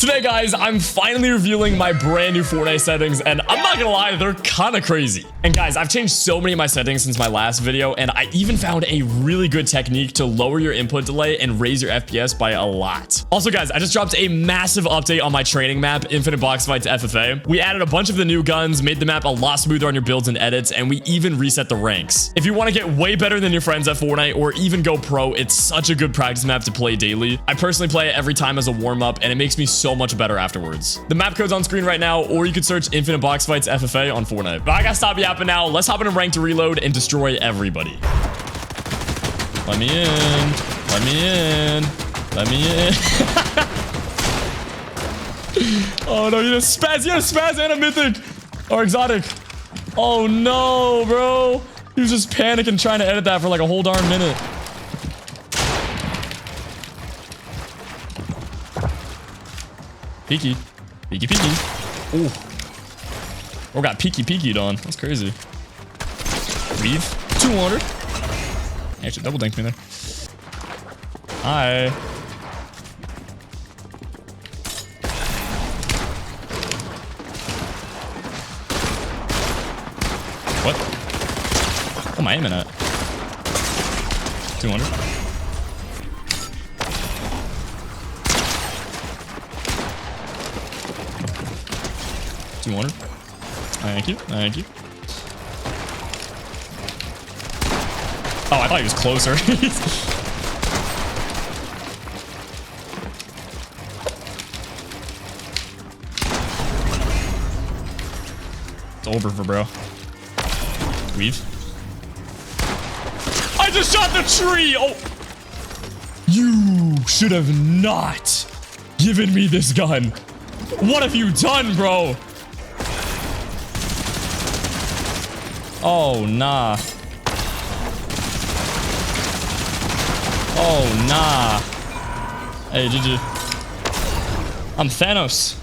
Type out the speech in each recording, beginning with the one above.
Today, guys, I'm finally revealing my brand new Fortnite settings, and I'm not gonna lie, they're kind of crazy. And guys, I've changed so many of my settings since my last video, and I even found a really good technique to lower your input delay and raise your FPS by a lot. Also, guys, I just dropped a massive update on my training map, Infinite Box Fights FFA. We added a bunch of the new guns, made the map a lot smoother on your builds and edits, and we even reset the ranks. If you want to get way better than your friends at Fortnite or even go pro, it's such a good practice map to play daily. I personally play it every time as a warm-up, and it makes me so much better afterwards. The map code's on screen right now, or you could search Infinite Box Fights FFA on Fortnite. But I gotta stop yapping now. Let's hop into rank to reload and destroy everybody. Let me in. Let me in. Let me in. Oh no, you just spaz. You had a spaz and a mythic. Or exotic. Oh no, bro. He was just panicking trying to edit that for like a whole darn minute. Peeky. Peeky peeky. Ooh. Or got peeky peeky'd on. That's crazy. Weave. 200. Actually, double dinked me there. Hi. What? What am I aiming at? 200. Thank you. Thank you. Oh, I thought he was closer. It's over for bro. Weave. I just shot the tree! Oh! You should have not given me this gun. What have you done, bro? Oh, nah. Oh, nah. Hey, GG. I'm Thanos.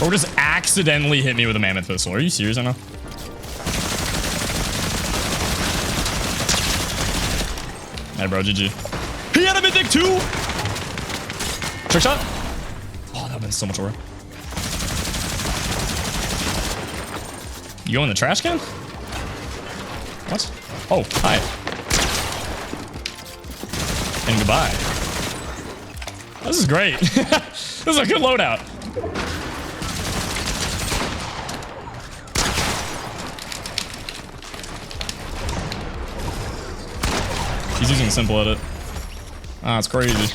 Or just accidentally hit me with a mammoth pistol. Are you serious right now? Hey, bro, GG. He had a mythic too! Trick shot? Oh, that would've been so much over. You go in the trash can? What? Oh, hi. And goodbye. This is great. This is a good loadout. He's using a simple edit. Ah, it's crazy.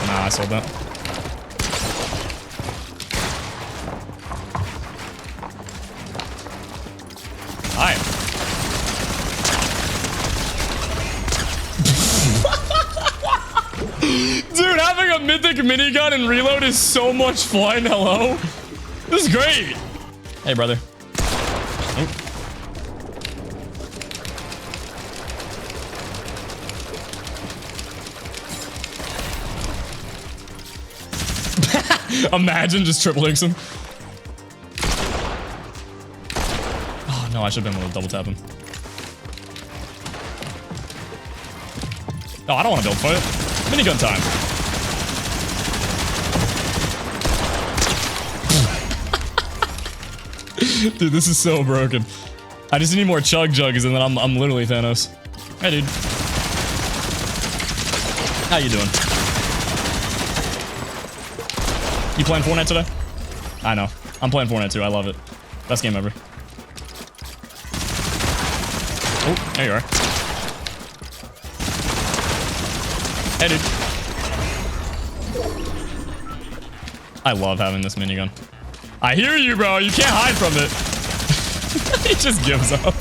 Nah, I sold that. Hi. Dude, having a mythic minigun and reload is so much fun. Hello? This is great. Hey, brother. Oh. Imagine just triple X him. Oh no, I should have been able to double tap him. Oh, I don't want to build fight. Minigun time. Dude, this is so broken. I just need more chug jugs and then I'm literally Thanos. Hey, dude. How you doing? You playing Fortnite today? I know. I'm playing Fortnite too. I love it. Best game ever. Oh, there you are. Hey, dude. I love having this minigun. I hear you, bro. You can't hide from it. He just gives up.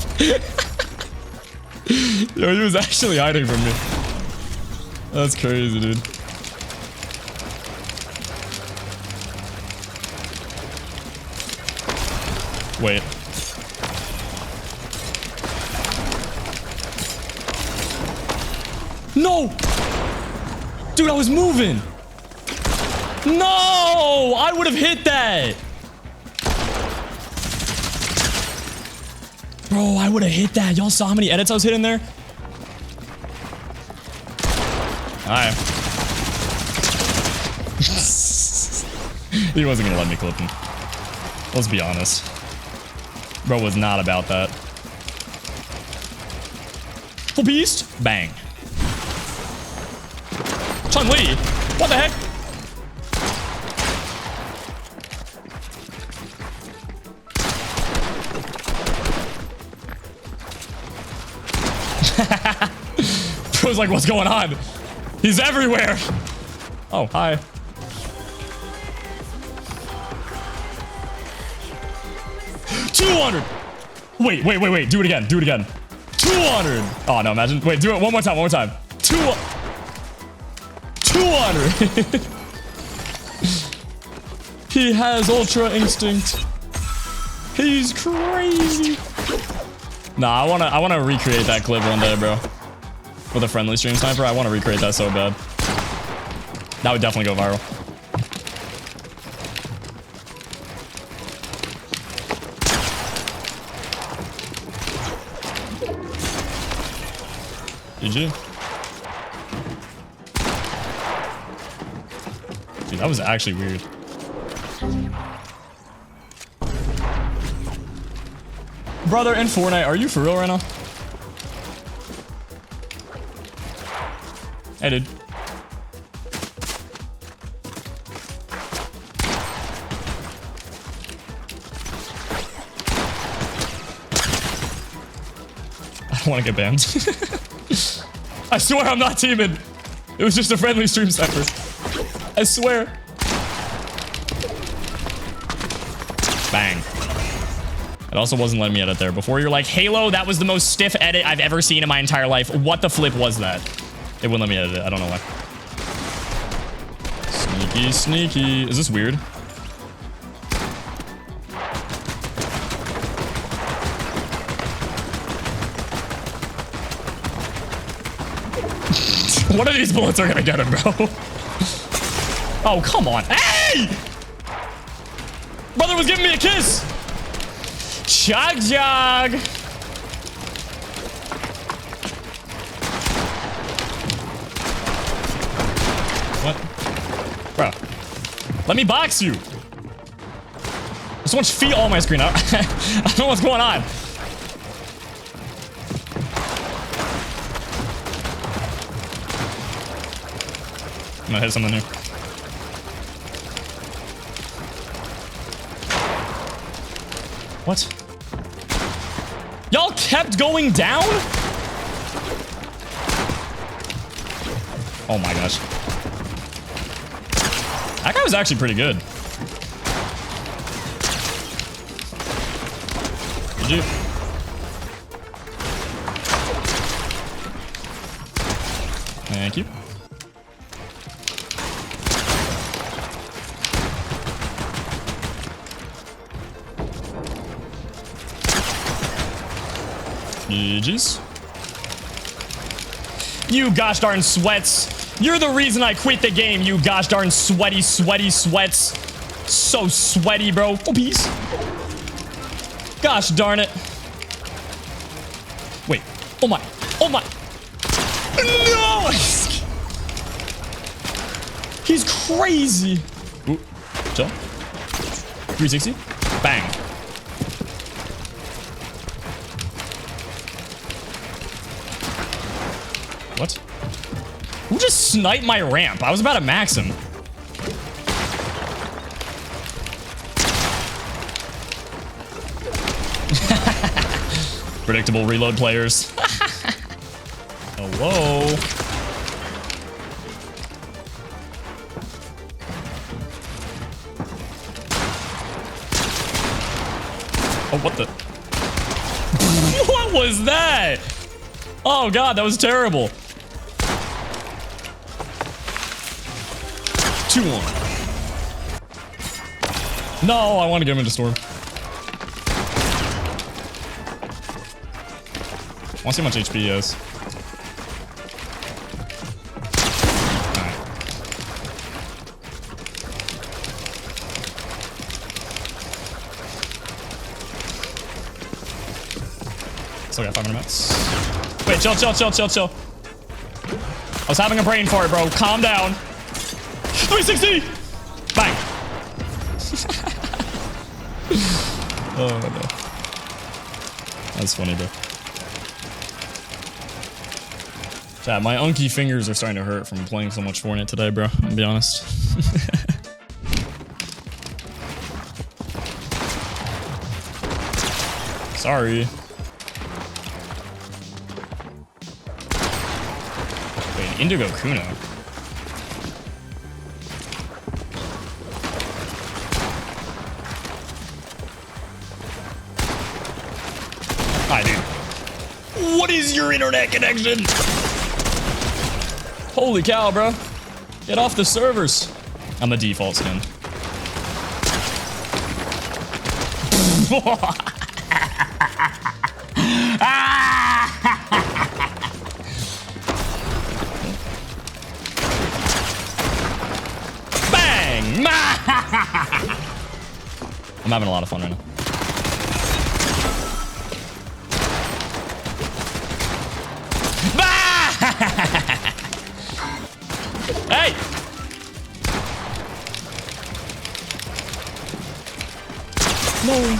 Yo, he was actually hiding from me. That's crazy, dude. Wait. No! Dude, I was moving. No! I would have hit that. Bro, Bro, I would have hit that. Y'all saw how many edits I was hitting there? Alright. He wasn't gonna let me clip him. Let's be honest. Bro was not about that. Full beast. Bang. Chun-Li. What the heck? Bro's like, what's going on? He's everywhere. Oh, hi. $200. Wait. Do it again. 200. Oh, no, imagine. Wait, do it one more time. 200. He has ultra instinct. He's crazy. Nah, I wanna recreate that clip one day, bro. With a friendly stream sniper, I want to recreate that so bad. That would definitely go viral. GG. Dude, that was actually weird. Brother, in Fortnite, are you for real right now? Hey, dude. I don't want to get banned. I swear I'm not teaming. It was just a friendly stream sniper. I swear. Bang. It also wasn't letting me edit there. Before you're like, Halo, that was the most stiff edit I've ever seen in my entire life. What the flip was that? It wouldn't let me edit it. I don't know why. Sneaky. Is this weird? One of these bullets are gonna get him, bro. Oh, come on. Hey! Brother was giving me a kiss. Jog. What? Bro. Let me box you. There's so much feet all my screen. I don't know what's going on. I'm gonna hit something here. What? Y'all kept going down? Oh my gosh. That guy was actually pretty good. GG. Thank you. GG's. You gosh darn sweats. You're the reason I quit the game, you gosh darn sweaty sweats. So sweaty, bro. Oh, peace. Gosh darn it. Wait. Oh my. No! He's crazy. Ooh. Chill. 360. Bang. What? Who just sniped my ramp? I was about to max him. Predictable reload players. Hello. Oh, what the? What was that? Oh god, that was terrible. 2-1. No, I want to get him into storm. I want to see how much HP he has. 500 minutes. Wait, chill. I was having a brain fart, bro. Calm down. 360. Bang. Oh, no. That's funny, bro. Chat, my unky fingers are starting to hurt from playing so much Fortnite today, bro. I'll be honest. Sorry. Wait, Indigo Kuna. Hi, dude. What is your internet connection? Holy cow, bro. Get off the servers. I'm a default skin. Bang! I'm having a lot of fun right now. Hey! No.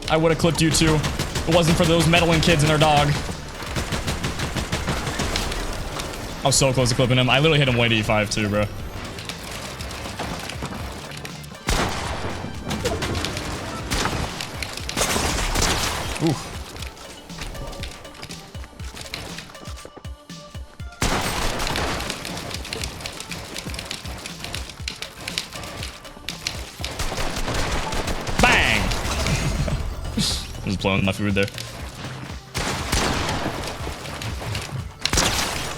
I would have clipped you too. If it wasn't for those meddling kids and their dog. I was so close to clipping him. I literally hit him way to E5 too, bro. Ooh. Bang! I was blowing my food there.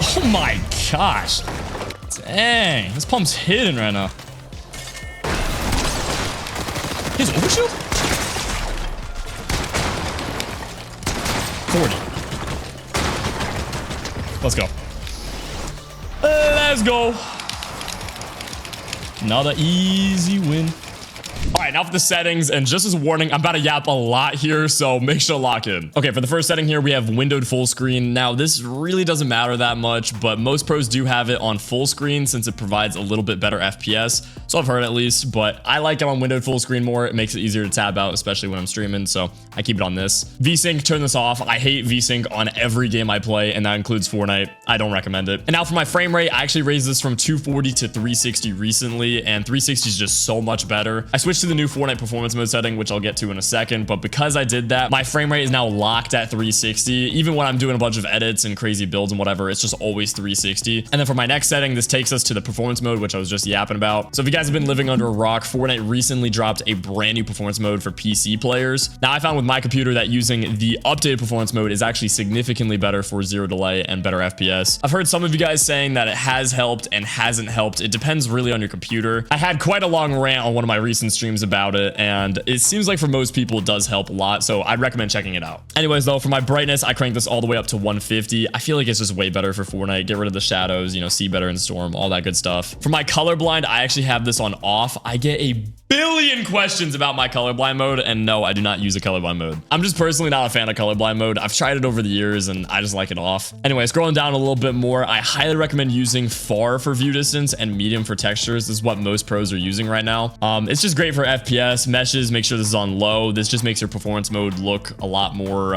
Oh my gosh. Dang, this pump's hidden right now. His overshield? 40. Let's go. Let's go. Another easy win. All right, now for the settings, and just as a warning, I'm about to yap a lot here, so make sure to lock in. Okay, for the first setting here, we have windowed full screen. Now, this really doesn't matter that much, but most pros do have it on full screen since it provides a little bit better FPS. So I've heard at least, but I like it on windowed full screen more. It makes it easier to tab out, especially when I'm streaming, so I keep it on this. VSync, turn this off. I hate VSync on every game I play, and that includes Fortnite. I don't recommend it. And now for my frame rate, I actually raised this from 240 to 360 recently, and 360 is just so much better. I switched to the new Fortnite performance mode setting, which I'll get to in a second, but because I did that, my frame rate is now locked at 360. Even when I'm doing a bunch of edits and crazy builds and whatever, it's just always 360. And then for my next setting, this takes us to the performance mode, which I was just yapping about. So if you guys have been living under a rock, Fortnite recently dropped a brand new performance mode for PC players. Now I found with my computer that using the updated performance mode is actually significantly better for zero delay and better FPS. I've heard some of you guys saying that it has helped and hasn't helped. It depends really on your computer. I had quite a long rant on one of my recent streams about it, and it seems like for most people it does help a lot, so I'd recommend checking it out. Anyways though, for my brightness, I cranked this all the way up to 150. I feel like it's just way better for Fortnite. Get rid of the shadows, you know, see better in Storm, all that good stuff. For my colorblind, I actually have this on off. I get a billion questions about my colorblind mode, and no, I do not use a colorblind mode. I'm just personally not a fan of colorblind mode. I've tried it over the years and I just like it off. Anyway, scrolling down a little bit more, I highly recommend using far for view distance and medium for textures. This is what most pros are using right now. It's just great for FPS. Meshes, make sure this is on low. This just makes your performance mode look a lot more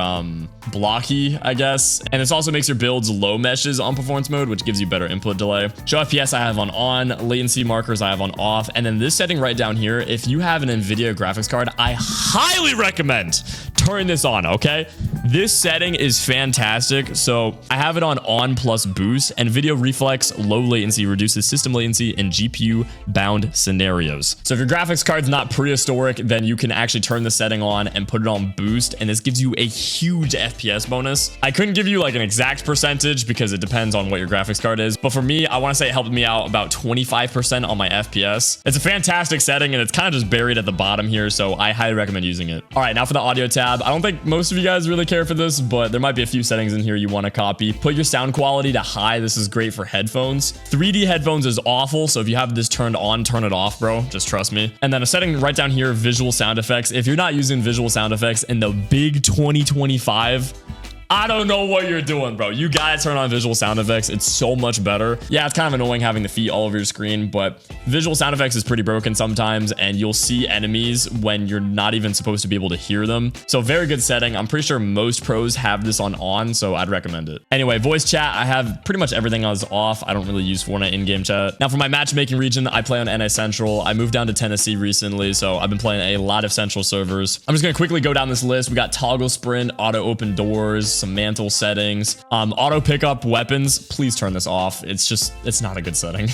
blocky, I guess. And this also makes your builds low meshes on performance mode, which gives you better input delay. Show FPS I have on, latency markers I have on off, and then this setting right down here, if you have an NVIDIA graphics card, I highly recommend turn this on, okay? This setting is fantastic. So I have it on plus boost, and video reflex low latency reduces system latency in GPU bound scenarios. So if your graphics card's not prehistoric, then you can actually turn the setting on and put it on boost, and this gives you a huge FPS bonus. I couldn't give you like an exact percentage because it depends on what your graphics card is, but for me, I want to say it helped me out about 25% on my FPS. It's a fantastic setting, and it's kind of just buried at the bottom here, so I highly recommend using it. All right, now for the audio tab. I don't think most of you guys really care care for this, but there might be a few settings in here you want to copy. Put your sound quality to high. This is great for headphones. 3D headphones is awful, so if you have this turned on, turn it off, bro. Just trust me. And then a setting right down here, visual sound effects. If you're not using visual sound effects in the big 2025, I don't know what you're doing, bro. You gotta turn on visual sound effects. It's so much better. Yeah, it's kind of annoying having the feet all over your screen, but visual sound effects is pretty broken sometimes, and you'll see enemies when you're not even supposed to be able to hear them. So very good setting. I'm pretty sure most pros have this on, so I'd recommend it. Anyway, voice chat, I have pretty much everything else off. I don't really use Fortnite in-game chat. Now for my matchmaking region, I play on NA Central. I moved down to Tennessee recently, so I've been playing a lot of Central servers. I'm just gonna quickly go down this list. We got toggle sprint, auto open doors, some mantle settings, auto pick up weapons. Please turn this off. It's not a good setting.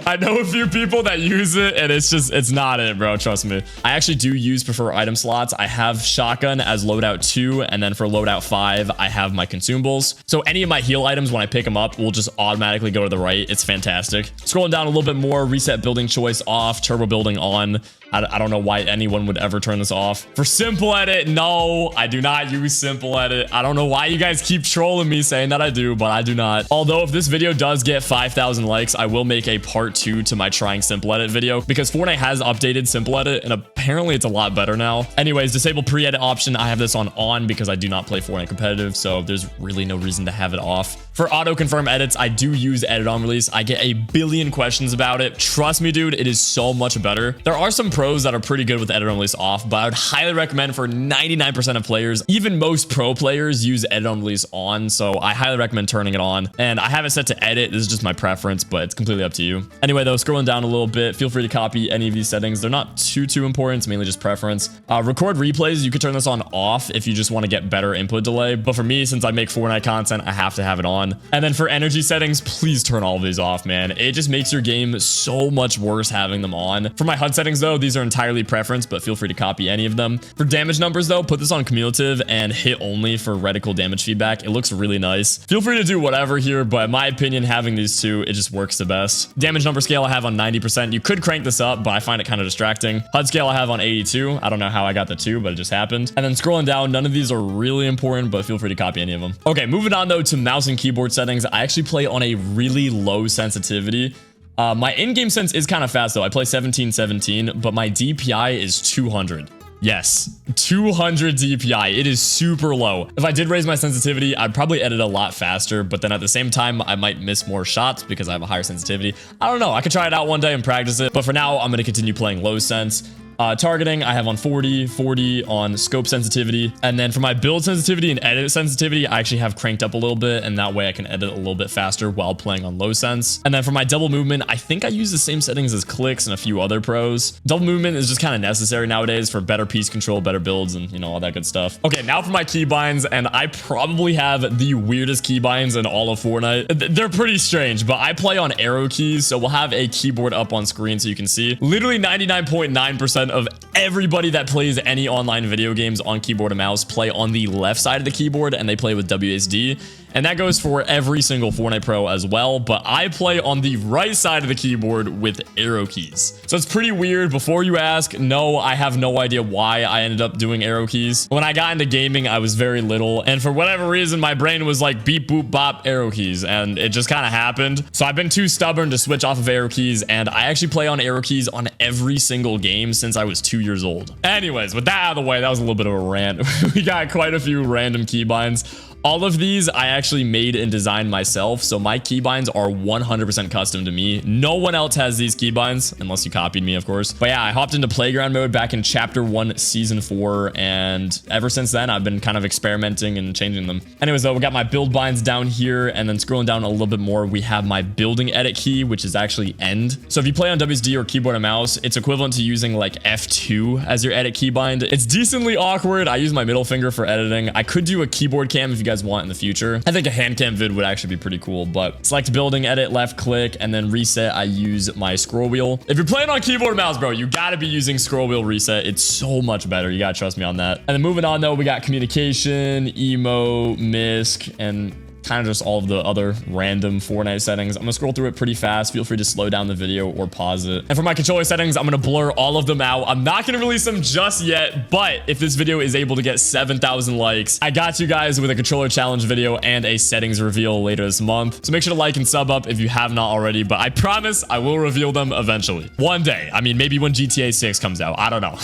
I know a few people that use it, and it's not it, bro. Trust me. I actually do use prefer item slots. I have shotgun as loadout 2, and then for loadout 5, I have my consumables. So any of my heal items, when I pick them up, will just automatically go to the right. It's fantastic. Scrolling down a little bit more, reset building choice off, turbo building on. I don't know why anyone would ever turn this off. For simple edit, no, I do not use simple edit. I don't know why you guys keep trolling me saying that I do, but I do not. Although if this video does get 5,000 likes, I will make a part 2 to my trying simple edit video, because Fortnite has updated simple edit and apparently it's a lot better now. Anyways, disable pre-edit option. I have this on because I do not play Fortnite competitive, so there's really no reason to have it off. For auto confirm edits, I do use edit on release. I get a billion questions about it. Trust me, dude, it is so much better. There are some pros that are pretty good with edit on release off, but I would highly recommend for 99% of players, even most pro players, use edit on release on, so I highly recommend turning it on. And I have it set to edit. This is just my preference, but it's completely up to you. Anyway, though, scrolling down a little bit, feel free to copy any of these settings. They're not too important. It's mainly just preference. Record replays, you could turn this on off if you just want to get better input delay, but for me, since I make Fortnite content, I have to have it on. And then for energy settings, please turn all of these off, man. It just makes your game so much worse having them on. For my HUD settings, though, these are entirely preference, but feel free to copy any of them. For damage numbers, though, put this on cumulative and hit only for reticle damage feedback. It looks really nice. Feel free to do whatever here, but in my opinion, having these two, it just works the best. Damage number scale I have on 90%. You could crank this up, but I find it kind of distracting. HUD scale I have on 82. I don't know how I got the 2, but it just happened. And then scrolling down, none of these are really important, but feel free to copy any of them. Okay, moving on though to mouse and keyboard settings. I actually play on a really low sensitivity. My in-game sense is kind of fast though. I play 1717, but my DPI is 200. Yes, 200 DPI. It is super low. If I did raise my sensitivity, I'd probably edit a lot faster, but then at the same time, I might miss more shots because I have a higher sensitivity. I don't know. I could try it out one day and practice it, but for now, I'm going to continue playing low sense. Targeting, I have on 40 on scope sensitivity. And then for my build sensitivity and edit sensitivity, I actually have cranked up a little bit, and that way I can edit a little bit faster while playing on low sense. And then for my double movement, I think I use the same settings as clicks and a few other pros. Double movement is just kind of necessary nowadays for better piece control, better builds, and you know, all that good stuff. Okay, now for my keybinds, and I probably have the weirdest keybinds in all of Fortnite. They're pretty strange, but I play on arrow keys, so we'll have a keyboard up on screen so you can see. Literally 99.9% of everybody that plays any online video games on keyboard and mouse play on the left side of the keyboard, and they play with WSD. And that goes for every single Fortnite pro as well, but I play on the right side of the keyboard with arrow keys. So it's pretty weird. Before you ask, no, I have no idea why I ended up doing arrow keys. When I got into gaming, I was very little, and for whatever reason, my brain was like beep, boop, bop, arrow keys, and it just kind of happened. So I've been too stubborn to switch off of arrow keys, and I actually play on arrow keys on every single game since I was 2 years old. Anyways, with that out of the way, that was a little bit of a rant. We got quite a few random keybinds. All of these I actually made and designed myself, so my keybinds are 100% custom to me. No one else has these keybinds, unless you copied me, of course. But yeah, I hopped into playground mode back in chapter 1, season 4, and ever since then, I've been kind of experimenting and changing them. Anyways, though, we got my build binds down here, and then scrolling down a little bit more, we have my building edit key, which is actually end. So if you play on WSD or keyboard and mouse, it's equivalent to using like F2 as your edit keybind. It's decently awkward. I use my middle finger for editing. I could do a keyboard cam if you guys want in the future. I think a hand cam vid would actually be pretty cool, but select building, edit, left click, and then reset. I use my scroll wheel. If you're playing on keyboard and mouse, bro, you gotta be using scroll wheel reset. It's so much better. You gotta trust me on that. And then moving on though, we got communication, emo, misc, and kind of just all of the other random Fortnite settings. I'm gonna scroll through it pretty fast. Feel free to slow down the video or pause it. And for my controller settings, I'm gonna blur all of them out. I'm not gonna release them just yet, but if this video is able to get 7,000 likes, I got you guys with a controller challenge video and a settings reveal later this month. So make sure to like and sub up if you have not already, but I promise I will reveal them eventually. One day. I mean, maybe when GTA 6 comes out. I don't know.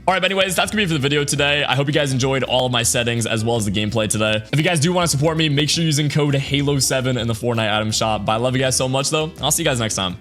All right, but anyways, that's gonna be it for the video today. I hope you guys enjoyed all of my settings as well as the gameplay today. If you guys do want to support me, make sure you're using code HALO7 in the Fortnite item shop. But I love you guys so much though. I'll see you guys next time.